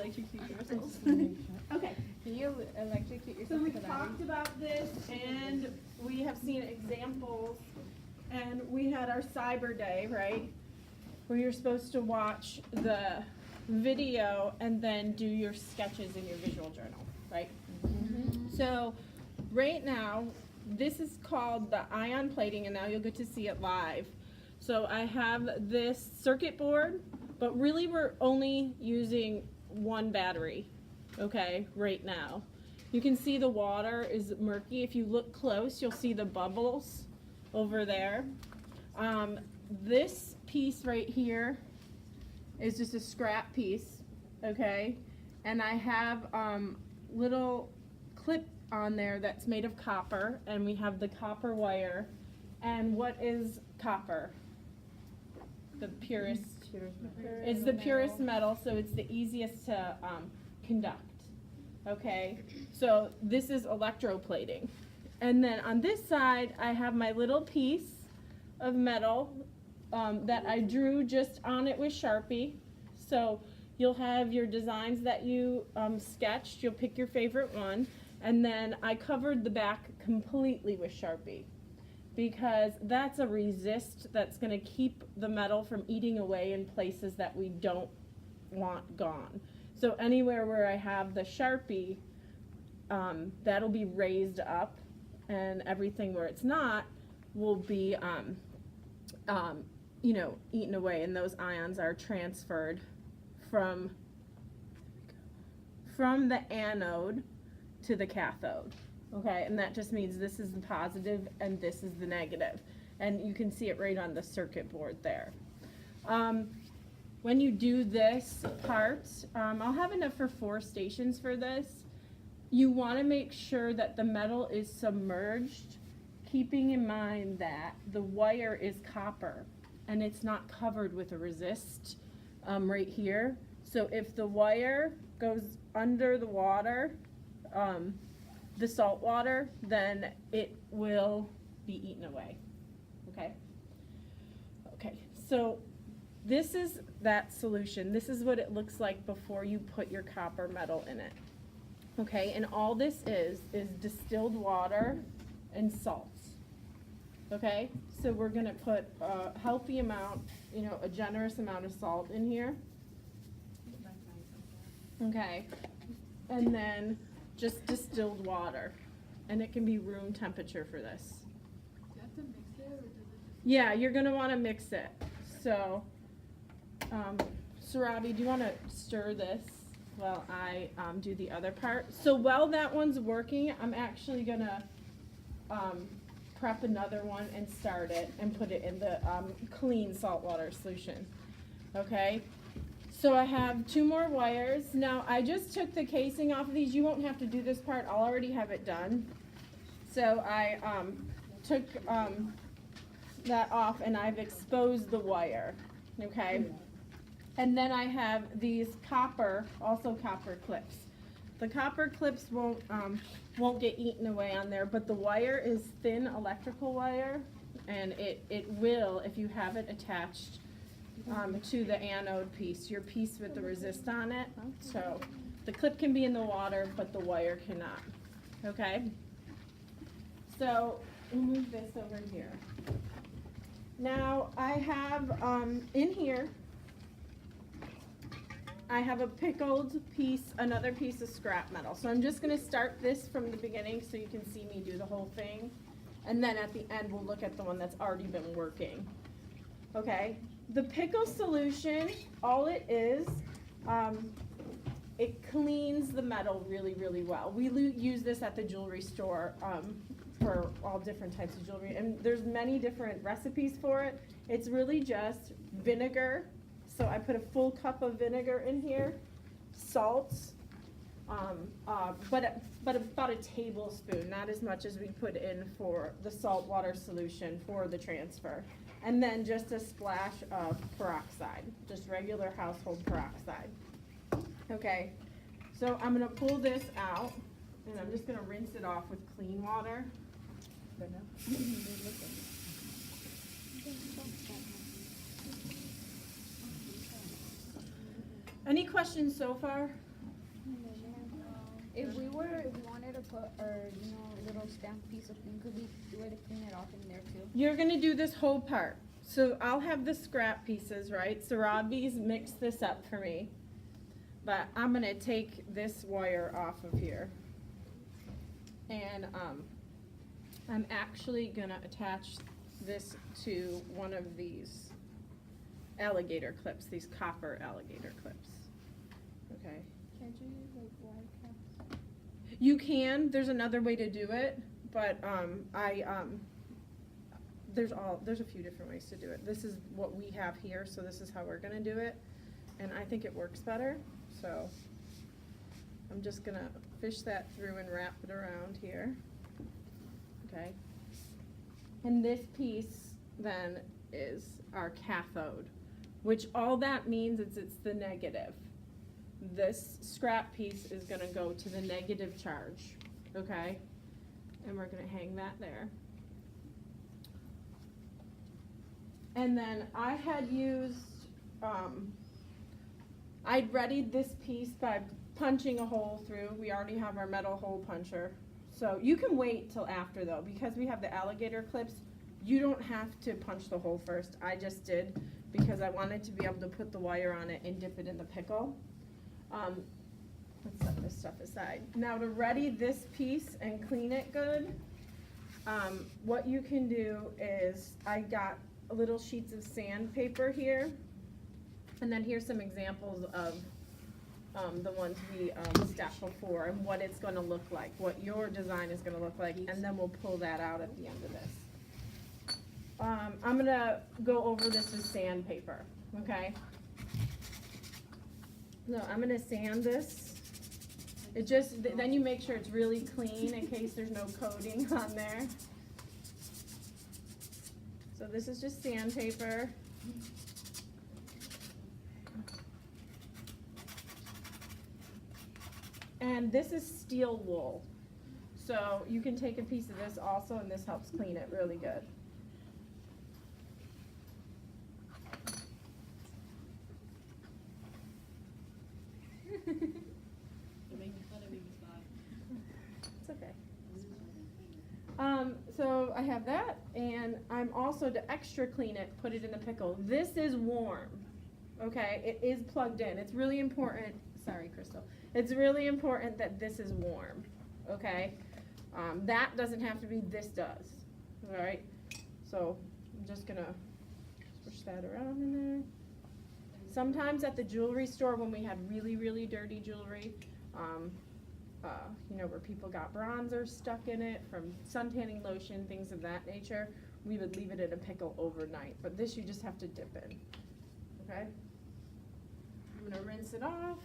electrocute yourself. Okay. Can you electrocute So yourself? we've talked about this, and we have seen examples, and we had our cyber day, right? Where you're supposed to watch the video and then do your sketches in your visual journal, right? Mm-hmm. So right now, this is called the ion plating, and now you'll get to see it live. So I have this circuit board, but really we're only using one battery, okay, right now. You can see the water is murky. If you look close, you'll see the bubbles over there. This piece right here is just a scrap piece, okay? And I have little clip on there that's made of copper, and we have the copper wire. And what is copper? The purest. It's the purest metal, so it's the easiest to conduct. Okay, so this is electroplating. And then on this side, I have my little piece of metal that I drew just on it with Sharpie. So you'll have your designs that you sketched. You'll pick your favorite one. And then I covered the back completely with Sharpie, because that's a resist that's going to keep the metal from eating away in places that we don't want gone. So anywhere where I have the Sharpie, that'll be raised up, and everything where it's not will be, you know, eaten away, and those ions are transferred from the anode to the cathode. Okay, and that just means this is the positive and this is the negative. And you can see it right on the circuit board there. When you do this part, I'll have enough for 4 stations for this. You want to make sure that the metal is submerged, keeping in mind that the wire is copper and it's not covered with a resist right here. So if the wire goes under the water, the salt water, then it will be eaten away. Okay? Okay, so this is that solution. This is what it looks like before you put your copper metal in it. Okay, and all this is distilled water and salts. Okay, so we're gonna put a healthy amount, you know, a generous amount of salt in here. Okay, and then just distilled water, and it can be room temperature for this. Do you have to mix it, or does it just... Yeah, you're gonna want to mix it. So, Sarabi, do you want to stir this while I do the other part? So while that one's working, I'm actually gonna prep another one and start it and put it in the clean saltwater solution. Okay. So I have 2 more wires. Now I just took the casing off of these. You won't have to do this part. I'll already have it done. So I took that off, and I've exposed the wire. Okay. And then I have these also copper clips. The copper clips won't get eaten away on there, but the wire is thin electrical wire, and it will, if you have it attached to the anode piece, your piece with the resist on it. So the clip can be in the water, but the wire cannot. Okay? So we'll move this over here. Now I have in here, I have a pickled piece, another piece of scrap metal. So I'm just going to start this from the beginning so you can see me do the whole thing. And then at the end, we'll look at the one that's already been working. Okay? The pickle solution, all it is, it cleans the metal really, really well. We use this at the jewelry store for all different types of jewelry. And there's many different recipes for it. It's really just vinegar. So I put a full cup of vinegar in here, salt, but about a tablespoon, not as much as we put in for the saltwater solution for the transfer. And then just a splash of peroxide, just regular household peroxide. Okay, so I'm gonna pull this out, and I'm just gonna rinse it off with clean water. Any questions so far? If we wanted to put our, little stamp piece of thing, could we do it to clean it off in there too? You're gonna do this whole part. So I'll have the scrap pieces, right? Sarabi's mixed this up for me. But I'm gonna take this wire off of here. And I'm actually gonna attach this to one of these alligator clips, these copper alligator clips. Okay. Can't you use like wire caps? You can, there's another way to do it, but there's a few different ways to do it. This is what we have here, so this is how we're gonna do it. And I think it works better, so I'm just gonna fish that through and wrap it around here. Okay. And this piece then is our cathode, which all that means is it's the negative. This scrap piece is gonna go to the negative charge, okay? And we're gonna hang that there. And then I had used, I'd readied this piece by punching a hole through. We already have our metal hole puncher. So you can wait till after though, because we have the alligator clips, you don't have to punch the hole first. I just did because I wanted to be able to put the wire on it and dip it in the pickle. Let's set this stuff aside. Now to ready this piece and clean it good, what you can do is, I got little sheets of sandpaper here, and then here's some examples of the ones we stepped before and what it's going to look like, what your design is going to look like, and then we'll pull that out at the end of this. I'm going to go over this with sandpaper, okay? So I'm going to sand this. It just, then you make sure it's really clean in case there's no coating on there. So this is just sandpaper. And this is steel wool. So you can take a piece of this also, and this helps clean it really good. It's okay. So I have that, and I'm also, to extra clean it, put it in the pickle. This is warm, okay? It is plugged in. It's really important, sorry, Crystal. It's really important that this is warm, okay? That doesn't have to be, this does, all right? So I'm just gonna push that around in there. Sometimes at the jewelry store, when we had really, really dirty jewelry, where people got bronzer stuck in it from suntanning lotion, things of that nature, we would leave it in a pickle overnight. But this you just have to dip in, okay? I'm gonna rinse it off.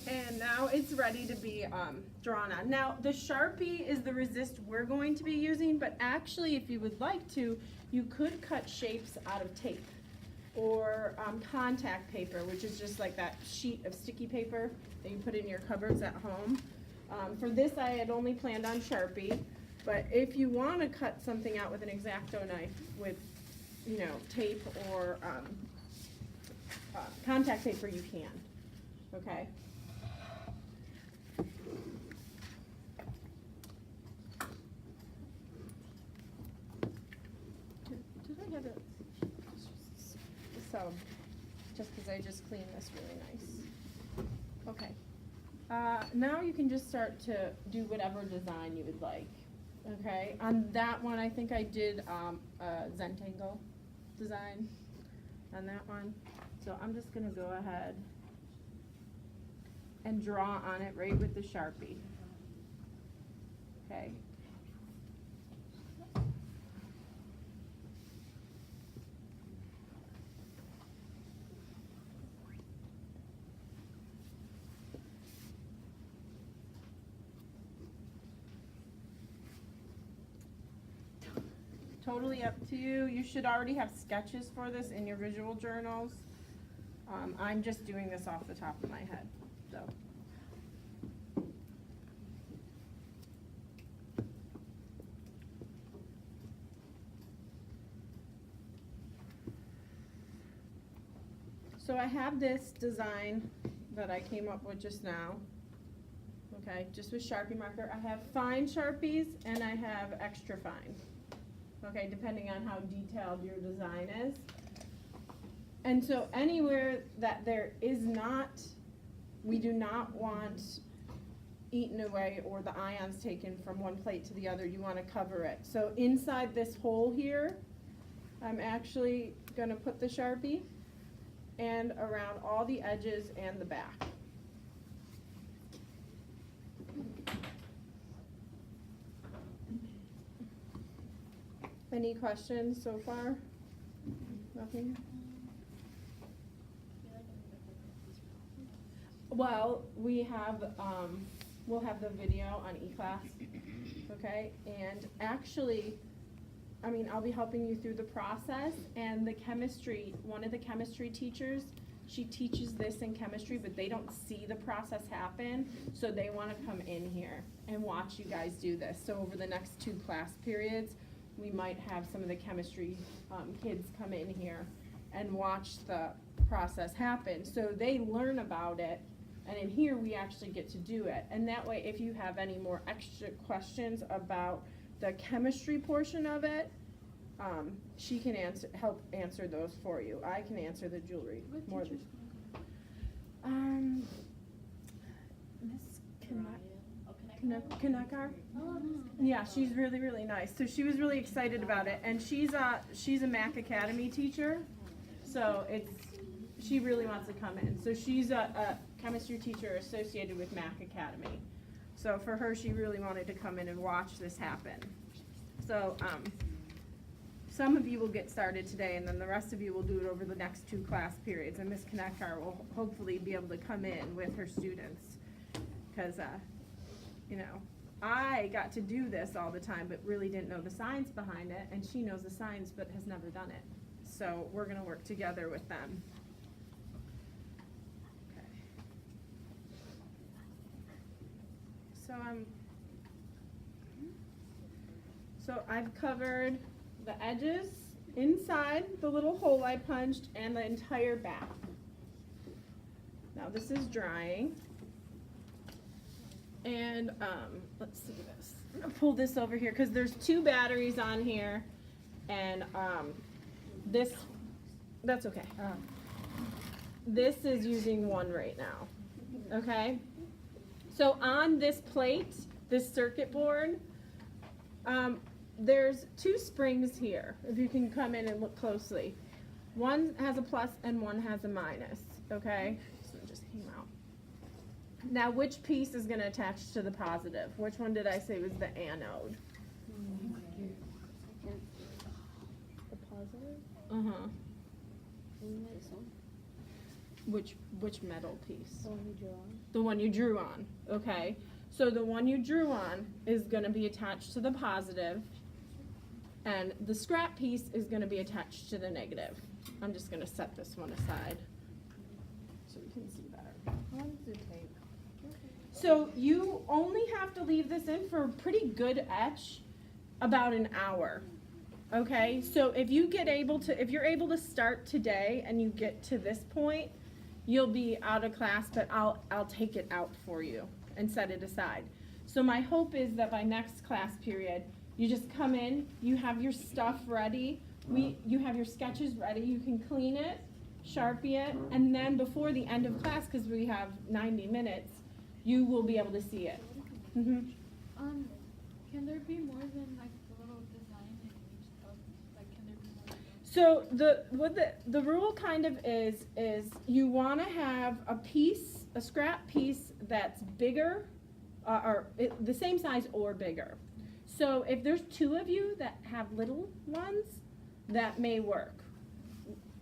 And now it's ready to be drawn on. Now the Sharpie is the resist we're going to be using, but actually if you would like to, you could cut shapes out of tape or contact paper, which is just like that sheet of sticky paper that you put in your cupboards at home. For this I had only planned on Sharpie, but if you want to cut something out with an X-Acto knife with, tape or contact paper, you can, okay? Did I have it? So, just because I just cleaned this really nice. Okay. Now you can just start to do whatever design you would like. Okay. On that one, I think I did a Zentangle design on that one. So I'm just going to go ahead and draw on it right with the Sharpie. Okay. Totally up to you. You should already have sketches for this in your visual journals. I'm just doing this off the top of my head, so. So I have this design that I came up with just now. Okay, just with Sharpie marker. I have fine Sharpies and I have extra fine. Okay, depending on how detailed your design is. And so anywhere that there is not, we do not want eaten away or the ions taken from one plate to the other. You want to cover it. So inside this hole here, I'm actually going to put the Sharpie and around all the edges and the back. Any questions so far? Nothing? Well, we have, we'll have the video on eClass, okay? And actually, I mean, I'll be helping you through the process, and the chemistry, one of the chemistry teachers, she teaches this in chemistry, but they don't see the process happen, so they want to come in here and watch you guys do this. So over the next 2 class periods, we might have some of the chemistry kids come in here and watch the process happen. So they learn about it, and in here we actually get to do it. And that way, if you have any more extra questions about the chemistry portion of it, she can help answer those for you. I can answer the jewelry more than. Miss Kanakar? Yeah, she's really, really nice. So she was really excited about it, and she's a Mac Academy teacher, so she really wants to come in. So she's a chemistry teacher associated with Mac Academy. So for her, she really wanted to come in and watch this happen. So some of you will get started today, and then the rest of you will do it over the next 2 class periods. And Miss Kanakar will hopefully be able to come in with her students, because you know, I got to do this all the time, but really didn't know the science behind it, and she knows the science but has never done it. So we're going to work together with them. Okay. So I've covered the edges inside the little hole I punched and the entire back. Now this is drying. And let's see this. I'm gonna pull this over here because there's 2 batteries on here, and that's okay. This is using 1 right now. Okay. So on this plate, this circuit board, there's 2 springs here. If you can come in and look closely, one has a plus and one has a minus. Okay. So it just came out. Now, which piece is going to attach to the positive? Which one did I say was the anode? The positive? Uh-huh. This one? Which metal piece? The one you drew on. The one you drew on. Okay. So the one you drew on is going to be attached to the positive, and the scrap piece is going to be attached to the negative. I'm just going to set this one aside so we can see better. How long does it take? So you only have to leave this in for a pretty good etch about an hour. Okay, so if you're able to start today and you get to this point, you'll be out of class, but I'll take it out for you and set it aside. So my hope is that by next class period, you just come in, you have your stuff ready, you have your sketches ready, you can clean it, Sharpie it, and then before the end of class, because we have 90 minutes, you will be able to see it. Mm-hmm. Can there be more than like the little design in each stuff? Like, can there be more? So the rule kind of is you want to have a scrap piece that's bigger, the same size or bigger. So if there's 2 of you that have little ones, that may work,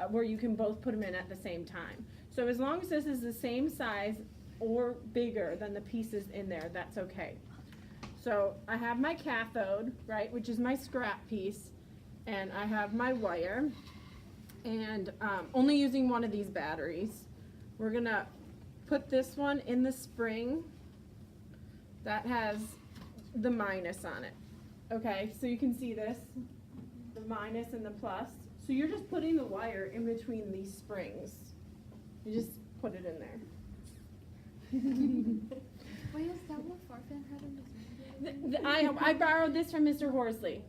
where you can both put them in at the same time. So as long as this is the same size or bigger than the pieces in there, that's okay. So I have my cathode, right, which is my scrap piece, and I have my wire, and only using one of these batteries. We're gonna put this one in the spring that has the minus on it. Okay, so you can see this, the minus and the plus. So you're just putting the wire in between these springs. You just put it in there. Wait, is that what Farfan had in his movie? I borrowed this from Mr. Horsley.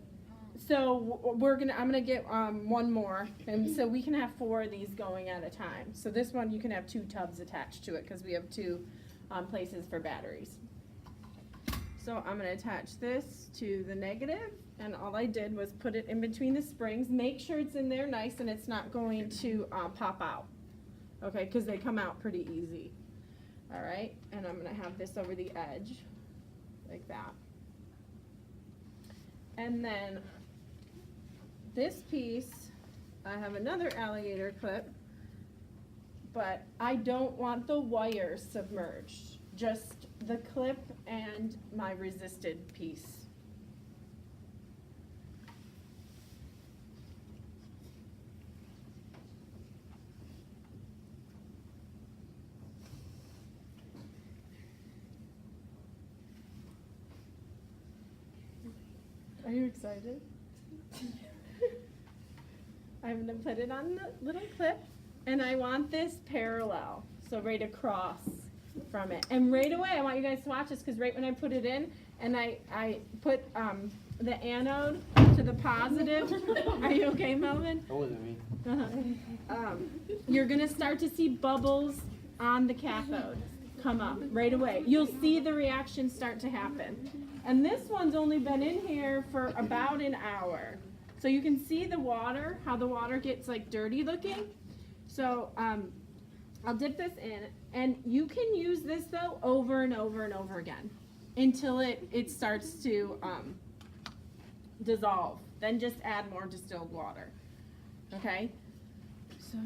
So I'm gonna get one more, and so we can have 4 of these going at a time. So this one you can have 2 tubs attached to it because we have 2 places for batteries. So I'm gonna attach this to the negative, and all I did was put it in between the springs. Make sure it's in there nice and it's not going to pop out, okay? Because they come out pretty easy. All right, and I'm gonna have this over the edge, like that. And then this piece, I have another alligator clip, but I don't want the wire submerged, just the clip and my resisted piece. Are you excited? I'm gonna put it on the little clip, and I want this parallel, so right across from it. And right away, I want you guys to watch this, because right when I put it in, and I put the anode to the positive. Are you okay, Melvin? That wasn't me. You're gonna start to see bubbles on the cathode come up right away. You'll see the reaction start to happen. And this one's only been in here for about an hour. So you can see the water, how the water gets like dirty looking. So I'll dip this in, and you can use this though over and over and over again until it starts to dissolve. Then just add more distilled water. Okay? So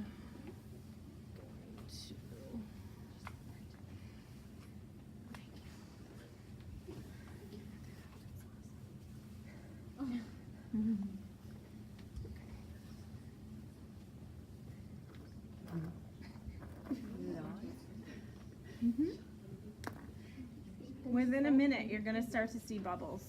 within a minute, you're going to start to see bubbles.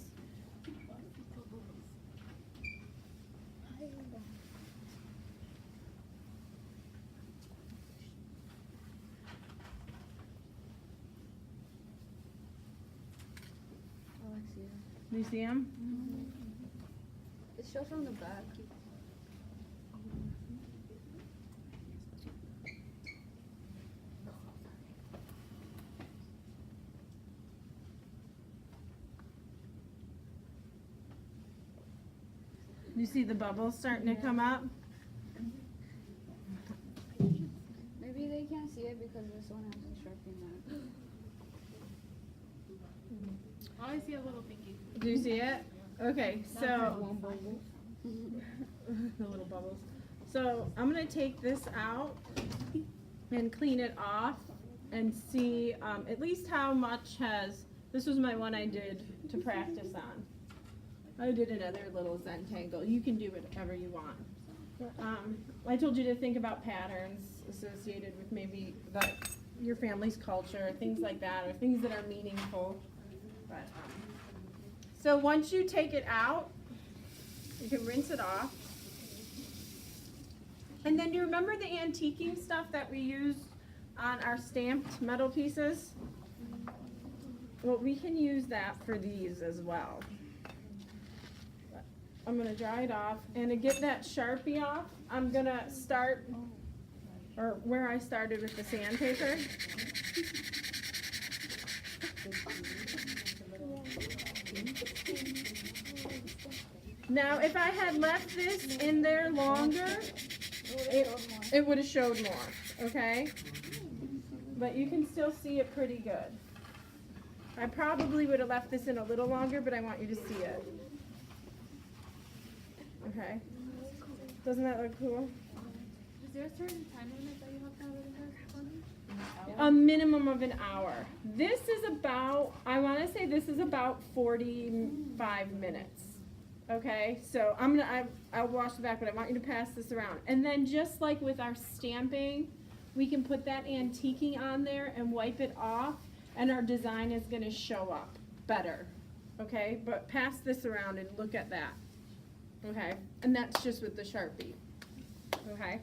Oh, I see it. Do you see them? It shows on the back. You see the bubbles starting to come up? Maybe they can't see it because this one has a Sharpie mark. I always see a little pinky. Do you see it? Okay, so One bubble. the little bubbles. So I'm gonna take this out and clean it off and see at least how much has. This was my one I did to practice on. I did another little Zentangle. You can do whatever you want. I told you to think about patterns associated with maybe your family's culture, things like that, or things that are meaningful. But, so once you take it out, you can rinse it off. And then do you remember the antiquing stuff that we use on our stamped metal pieces? Well, we can use that for these as well. I'm going to dry it off, and to get that Sharpie off, I'm going to start, or where I started with the sandpaper. Now, if I had left this in there longer, it would have showed more, okay? But you can still see it pretty good. I probably would have left this in a little longer, but I want you to see it. Okay. Doesn't that look cool? Is there a certain time limit that you have to have it in there for? A minimum of an hour. This is about, I want to say this is about 45 minutes. Okay, so I'll wash the back, but I want you to pass this around. And then just like with our stamping, we can put that antiquing on there and wipe it off, and our design is going to show up better. Okay, but pass this around and look at that. Okay, and that's just with the Sharpie. Okay.